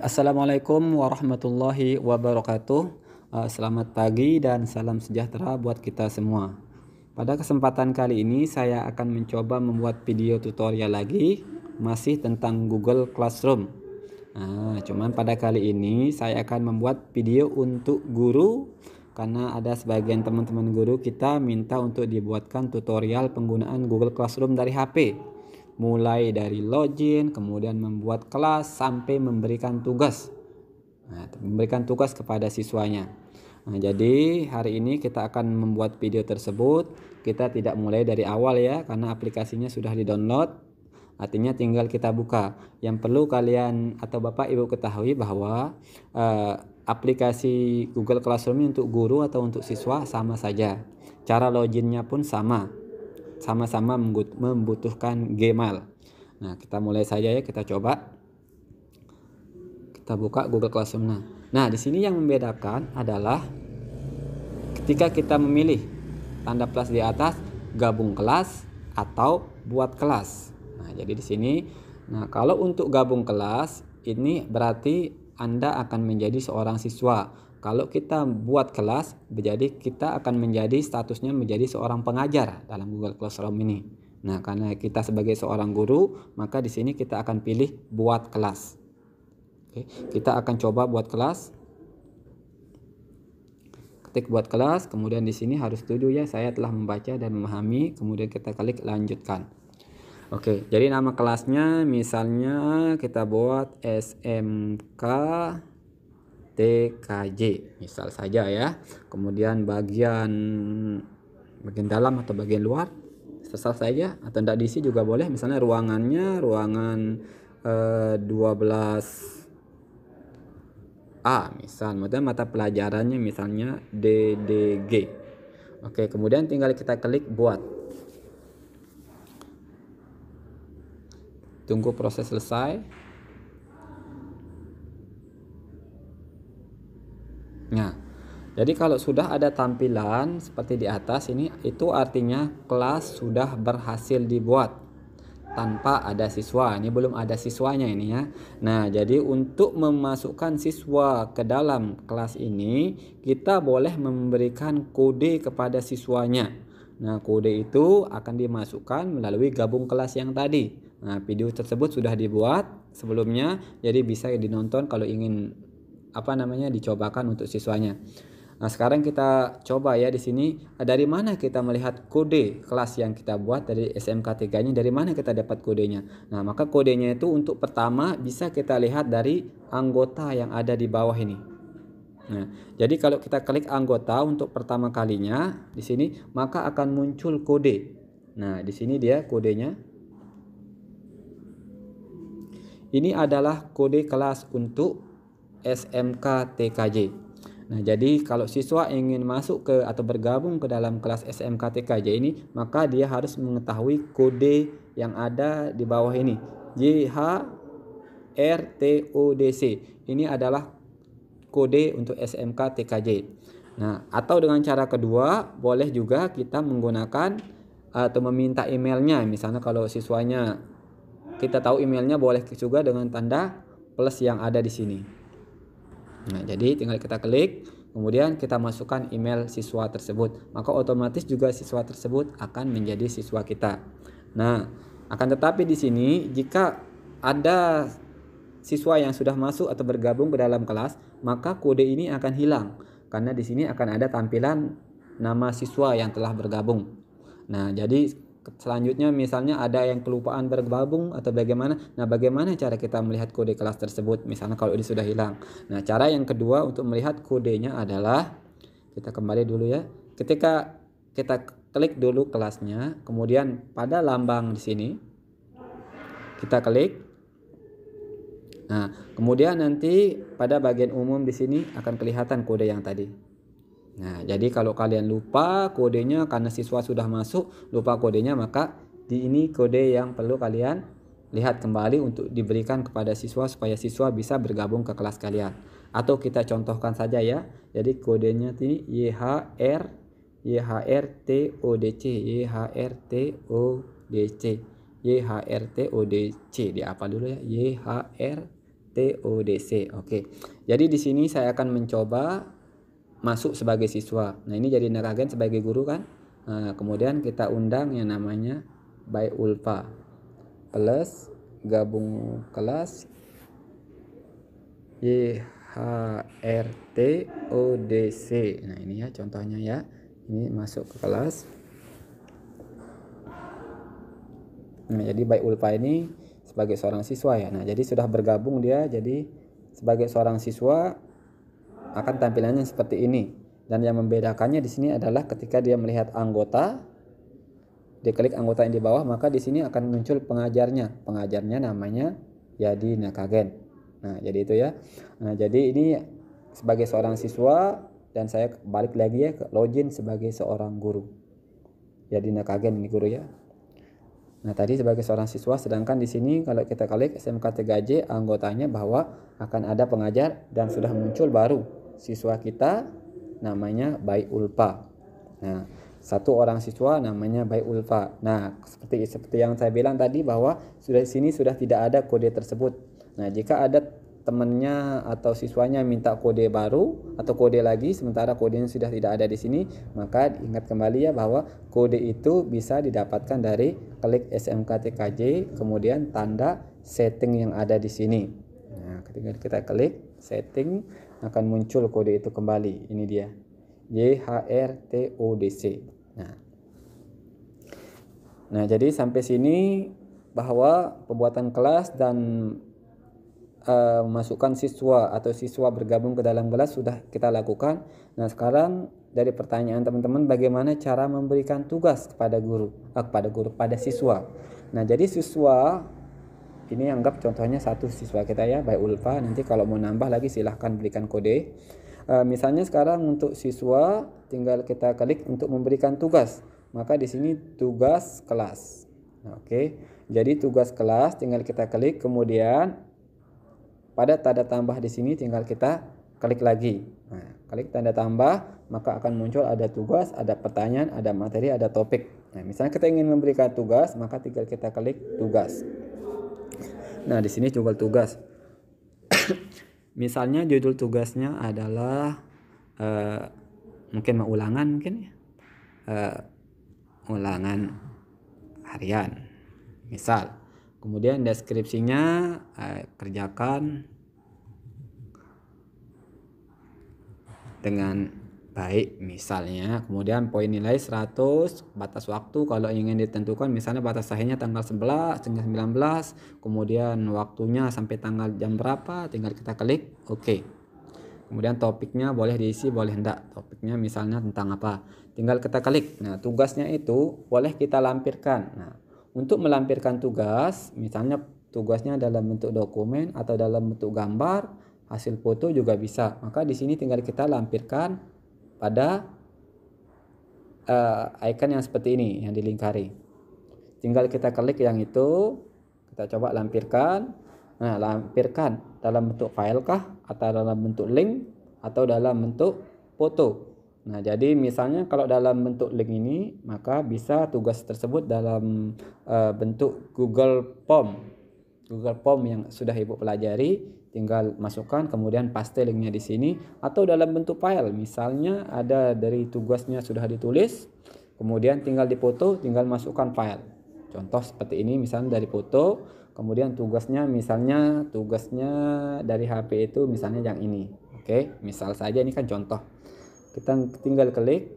Assalamualaikum warahmatullahi wabarakatuh. Selamat pagi dan salam sejahtera buat kita semua. Pada kesempatan kali ini saya akan mencoba membuat video tutorial lagi, masih tentang Google Classroom. Cuman pada kali ini saya akan membuat video untuk guru, karena ada sebagian teman-teman guru kita minta untuk dibuatkan tutorial penggunaan Google Classroom dari HP. Mulai dari login, kemudian membuat kelas, sampai memberikan tugas. Memberikan tugas kepada siswanya. Jadi hari ini kita akan membuat video tersebut. Kita tidak mulai dari awal ya, karena aplikasinya sudah di-download. Artinya tinggal kita buka. Yang perlu kalian atau Bapak Ibu ketahui bahwa aplikasi Google Classroom untuk guru atau untuk siswa sama saja. Cara loginnya pun sama-sama membutuhkan Gmail. Nah, kita mulai saja ya, kita coba. Kita buka Google Classroom. Nah, di sini yang membedakan adalah ketika kita memilih tanda plus di atas, gabung kelas atau buat kelas. Nah, jadi di sini, kalau untuk gabung kelas ini berarti Anda akan menjadi seorang siswa. Kalau kita buat kelas, jadi kita akan menjadi statusnya menjadi seorang pengajar dalam Google Classroom ini. Nah, karena kita sebagai seorang guru, maka di sini kita akan pilih buat kelas. Oke, kita akan coba buat kelas. Ketik buat kelas, kemudian di sini harus setuju ya, saya telah membaca dan memahami, kemudian kita klik lanjutkan. Oke, jadi nama kelasnya misalnya kita buat SMK TKJ misal saja ya. Kemudian bagian dalam atau bagian luar terserah saja, atau tidak diisi juga boleh. Misalnya ruangannya ruangan 12A misal, kemudian mata pelajarannya misalnya DDG. Oke, kemudian tinggal kita klik buat. Tunggu proses selesai. Nah, jadi kalau sudah ada tampilan seperti di atas ini, itu artinya kelas sudah berhasil dibuat tanpa ada siswa. Ini belum ada siswanya ini ya. Nah, jadi untuk memasukkan siswa ke dalam kelas ini, kita boleh memberikan kode kepada siswanya. Nah, kode itu akan dimasukkan melalui gabung kelas yang tadi. Nah, video tersebut sudah dibuat sebelumnya, jadi bisa dinonton kalau ingin dicobakan untuk siswanya. Nah, sekarang kita coba ya di sini, dari mana kita melihat kode kelas yang kita buat dari SMK3-nya, dari mana kita dapat kodenya. Nah, maka kodenya itu untuk pertama bisa kita lihat dari anggota yang ada di bawah ini. Nah, jadi kalau kita klik anggota untuk pertama kalinya di sini, maka akan muncul kode. Nah, di sini dia kodenya. Ini adalah kode kelas untuk SMK TKJ. Nah, jadi kalau siswa ingin masuk ke atau bergabung ke dalam kelas SMK TKJ ini, maka dia harus mengetahui kode yang ada di bawah ini. JHRTODC. Ini adalah kode untuk SMK TKJ. Nah, atau dengan cara kedua, boleh juga kita menggunakan atau meminta emailnya. Misalnya kalau siswanya kita tahu emailnya, boleh juga dengan tanda plus yang ada di sini. Nah, jadi tinggal kita klik, kemudian kita masukkan email siswa tersebut, maka otomatis juga siswa tersebut akan menjadi siswa kita. Nah, akan tetapi di sini jika ada siswa yang sudah masuk atau bergabung ke dalam kelas, maka kode ini akan hilang, karena di sini akan ada tampilan nama siswa yang telah bergabung. Nah, jadi selanjutnya misalnya ada yang kelupaan bergabung atau bagaimana. Nah, bagaimana cara kita melihat kode kelas tersebut misalnya kalau ini sudah hilang. Nah, cara yang kedua untuk melihat kodenya adalah, kita kembali dulu ya. Ketika kita klik dulu kelasnya, kemudian pada lambang di sini kita klik. Nah, kemudian nanti pada bagian umum di sini akan kelihatan kode yang tadi. Nah, jadi kalau kalian lupa kodenya karena siswa sudah masuk, lupa kodenya, maka di ini kode yang perlu kalian lihat kembali untuk diberikan kepada siswa supaya siswa bisa bergabung ke kelas kalian. Atau kita contohkan saja ya. Jadi kodenya ini YHRTODC. Di apa dulu ya? YHRTODC. TODC. Oke. Jadi di sini saya akan mencoba masuk sebagai siswa. Nah, ini jadi Nakagen sebagai guru kan. Nah, kemudian kita undang yang namanya by Ulfa plus gabung kelas YHRTODC. Nah, ini ya contohnya ya. Ini masuk ke kelas. Nah, jadi by Ulfa ini sebagai seorang siswa ya. Nah, jadi sudah bergabung dia jadi sebagai seorang siswa akan tampilannya seperti ini. Dan yang membedakannya di sini adalah ketika dia melihat anggota, dia klik anggota yang di bawah, maka di sini akan muncul pengajarnya. Pengajarnya namanya Yadi Nakagen. Nah, jadi itu ya. Nah, jadi ini sebagai seorang siswa dan saya balik lagi ya ke login sebagai seorang guru. Yadi Nakagen ini guru ya. Nah, tadi sebagai seorang siswa, sedangkan di sini kalau kita klik SMK 3J anggotanya bahwa akan ada pengajar dan sudah muncul baru siswa kita namanya by Ulfa. Nah, satu orang siswa namanya by Ulfa. Nah, seperti yang saya bilang tadi bahwa sudah di sini sudah tidak ada kode tersebut. Nah, jika ada temannya atau siswanya minta kode baru atau kode lagi sementara kodenya sudah tidak ada di sini, maka ingat kembali ya bahwa kode itu bisa didapatkan dari klik SMK TKJ kemudian tanda setting yang ada di sini. Nah, ketika kita klik setting akan muncul kode itu kembali. Ini dia YHRTODC. Nah, jadi sampai sini bahwa pembuatan kelas dan masukkan siswa atau siswa bergabung ke dalam kelas sudah kita lakukan. Nah, sekarang dari pertanyaan teman-teman, bagaimana cara memberikan tugas kepada pada siswa. Nah, jadi siswa ini anggap contohnya satu siswa kita ya by Ulfa. Nanti kalau mau nambah lagi silahkan berikan kode. Misalnya sekarang untuk siswa tinggal kita klik untuk memberikan tugas. Maka di sini tugas kelas. Nah, oke. Jadi tugas kelas tinggal kita klik, kemudian pada tanda tambah di sini tinggal kita klik lagi. Nah, klik tanda tambah, maka akan muncul ada tugas, ada pertanyaan, ada materi, ada topik. Nah, misalnya kita ingin memberikan tugas, maka tinggal kita klik tugas. Nah, di sini judul tugas. Misalnya judul tugasnya adalah mungkin ulangan mungkin ya. Ulangan harian. Misal. Kemudian deskripsinya kerjakan dengan baik misalnya. Kemudian poin nilai 100, batas waktu kalau ingin ditentukan misalnya batas akhirnya tanggal 11 hingga 19, kemudian waktunya sampai tanggal jam berapa, tinggal kita klik oke. Kemudian topiknya boleh diisi boleh enggak, topiknya misalnya tentang apa, tinggal kita klik. Nah, tugasnya itu boleh kita lampirkan. Nah, untuk melampirkan tugas, misalnya tugasnya dalam bentuk dokumen atau dalam bentuk gambar, hasil foto juga bisa. Maka di sini tinggal kita lampirkan pada icon yang seperti ini yang dilingkari. Tinggal kita klik yang itu, kita coba lampirkan. Nah, lampirkan dalam bentuk file kah atau dalam bentuk link atau dalam bentuk foto. Nah, jadi misalnya kalau dalam bentuk link ini, maka bisa tugas tersebut dalam bentuk Google Form. Google Form yang sudah Ibu pelajari, tinggal masukkan kemudian paste linknya di sini, atau dalam bentuk file. Misalnya ada dari tugasnya sudah ditulis, kemudian tinggal dipoto, tinggal masukkan file. Contoh seperti ini misalnya dari foto, kemudian tugasnya misalnya dari HP itu misalnya yang ini. Oke, misal saja ini kan contoh. Kita tinggal klik,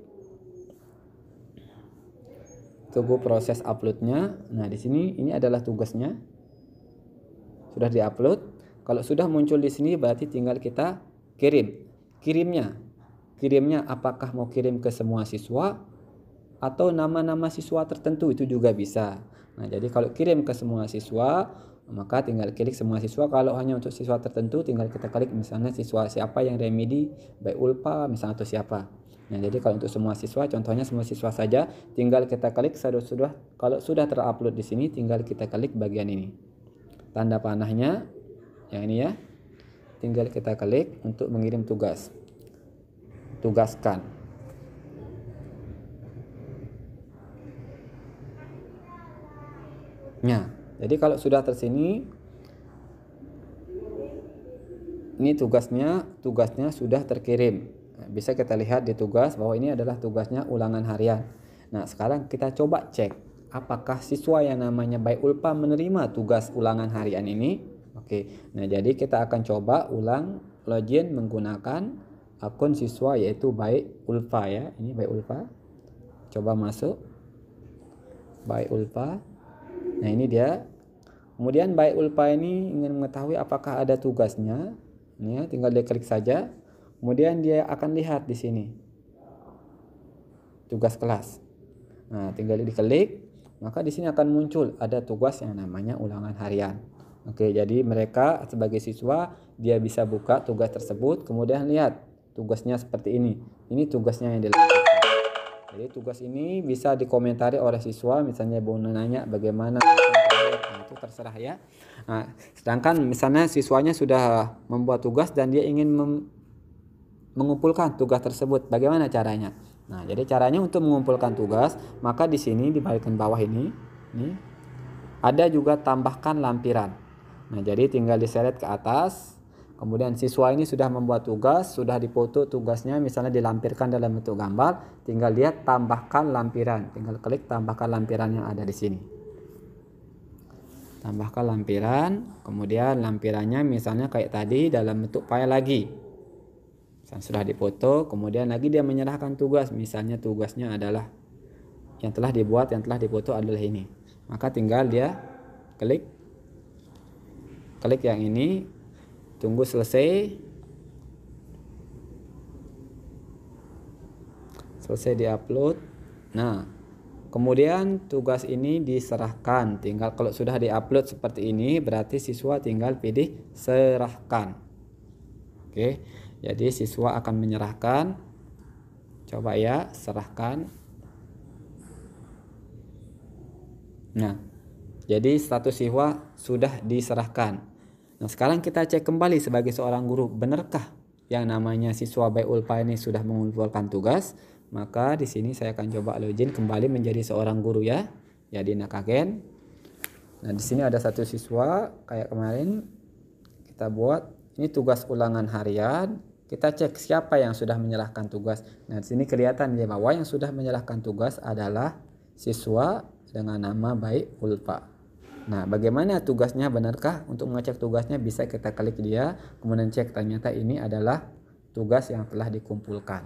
tunggu proses uploadnya. Nah, di sini ini adalah tugasnya sudah diupload. Kalau sudah muncul di sini berarti tinggal kita kirimnya apakah mau kirim ke semua siswa atau nama-nama siswa tertentu, itu juga bisa. Nah, jadi kalau kirim ke semua siswa, maka tinggal klik semua siswa. Kalau hanya untuk siswa tertentu, tinggal kita klik misalnya siswa siapa yang remedi by Ulfa misalnya atau siapa. Nah, jadi kalau untuk semua siswa, contohnya semua siswa saja, tinggal kita klik kalau sudah terupload di sini, tinggal kita klik bagian ini. Tanda panahnya yang ini ya. Tinggal kita klik untuk mengirim tugas. Tugaskan. Nah, jadi kalau sudah tersini, ini tugasnya sudah terkirim. Nah, bisa kita lihat di tugas bahwa ini adalah tugasnya ulangan harian. Nah, sekarang kita coba cek apakah siswa yang namanya Baik Ulfa menerima tugas ulangan harian ini. Oke. Nah, jadi kita akan coba ulang login menggunakan akun siswa yaitu Baik Ulfa ya. Ini Baik Ulfa. Coba masuk Baik Ulfa. Nah, ini dia. Kemudian Baik Ulfa ini ingin mengetahui apakah ada tugasnya. Ini ya, tinggal diklik saja. Kemudian dia akan lihat di sini tugas kelas. Nah, tinggal diklik, maka di sini akan muncul ada tugas yang namanya ulangan harian. Oke, jadi mereka sebagai siswa dia bisa buka tugas tersebut, kemudian lihat tugasnya seperti ini. Ini tugasnya yang dilakukan. Jadi tugas ini bisa dikomentari oleh siswa, misalnya mau nanya bagaimana, nah, itu terserah ya. Nah, sedangkan misalnya siswanya sudah membuat tugas dan dia ingin mengumpulkan tugas tersebut, bagaimana caranya? Nah, jadi caranya untuk mengumpulkan tugas, maka di sini di bagian bawah ini ada juga tambahkan lampiran. Nah, jadi tinggal diseret ke atas. Kemudian siswa ini sudah membuat tugas, sudah dipoto tugasnya, misalnya dilampirkan dalam bentuk gambar, tinggal lihat tambahkan lampiran, tinggal klik tambahkan lampiran yang ada di sini. Tambahkan lampiran, kemudian lampirannya misalnya kayak tadi dalam bentuk file lagi. Misalnya sudah dipoto, kemudian lagi dia menyerahkan tugas, misalnya tugasnya adalah yang telah dibuat, yang telah dipoto adalah ini. Maka tinggal dia klik yang ini. Tunggu selesai diupload. Nah, kemudian tugas ini diserahkan. Tinggal kalau sudah diupload seperti ini, berarti siswa tinggal pilih serahkan. Oke, jadi siswa akan menyerahkan. Coba ya, serahkan. Nah, jadi status siswa sudah diserahkan. Nah, sekarang kita cek kembali sebagai seorang guru, benarkah yang namanya siswa Baik Ulfa ini sudah mengumpulkan tugas? Maka di sini saya akan coba login kembali menjadi seorang guru ya. Jadi Nakagen. Nah, di sini ada satu siswa kayak kemarin kita buat. Ini tugas ulangan harian. Kita cek siapa yang sudah menyerahkan tugas. Nah, di sini kelihatan di bawah yang sudah menyerahkan tugas adalah siswa dengan nama Baik Ulfa. Nah, bagaimana tugasnya, benarkah? Untuk mengecek tugasnya bisa kita klik dia, kemudian cek ternyata ini adalah tugas yang telah dikumpulkan.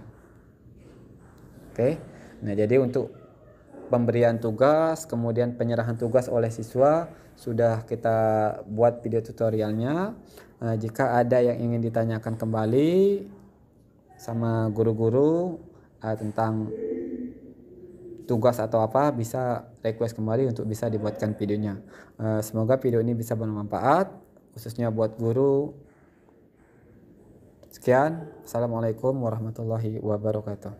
Oke. Nah, jadi untuk pemberian tugas, kemudian penyerahan tugas oleh siswa sudah kita buat video tutorialnya. Nah, jika ada yang ingin ditanyakan kembali sama guru-guru tentang tugas atau apa, bisa request kembali untuk bisa dibuatkan videonya. Semoga video ini bisa bermanfaat khususnya buat guru. Sekian, assalamualaikum warahmatullahi wabarakatuh.